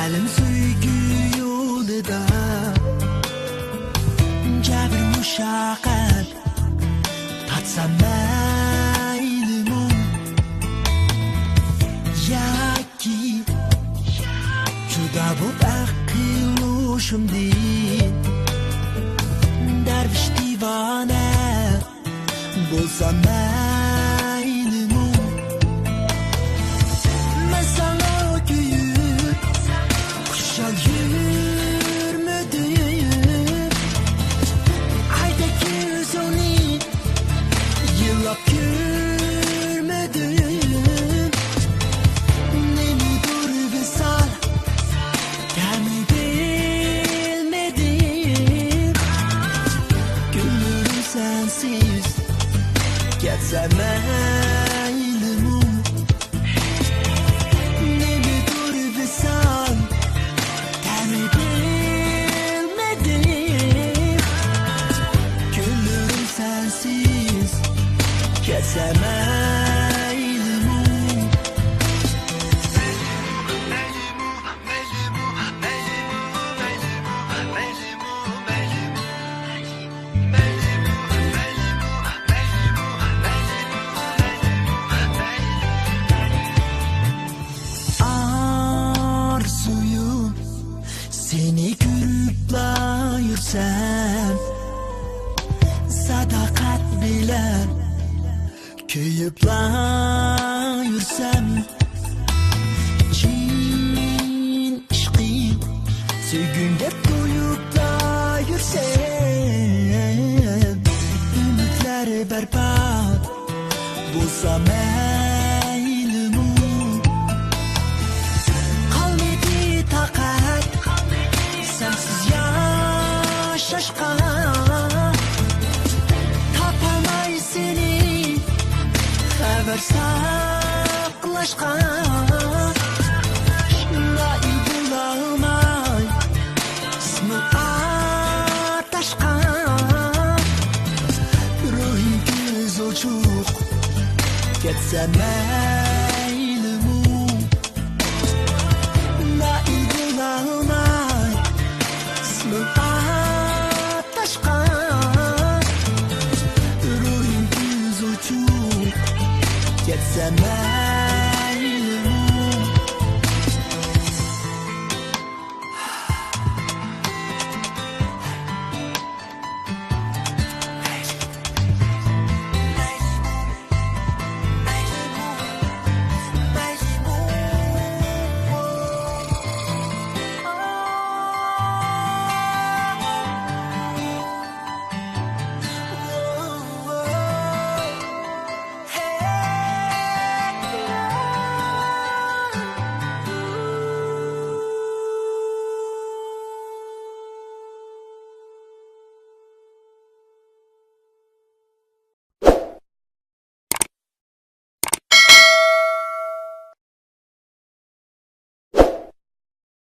Zalim sevgi yolida jabr mushaqqat tatsam maylimi yoki juda bu aqilloshimdek darvish divona bo'lsam maylimi masala kuyib xushal yurmadim ayda ko'zimni yillab ko'rmadim nemidir visal ta'mi bilmedim gönlüm sensiz ketsa maylimi nemidir visal ta'mi bilmedim gönlüm sensiz ketsa maylimi Arzuyum seni görüpla yursam sadakat bilen köyüpla yursam cin ishqing sevgunga to'yibla yursam umidlar barbod bo'lsa maylimi qalbida taqat sensiz yashashga topolmay seni xabar saqlashga noil bo'lolmay ismi atashga ruhing ko'z ochib ketsa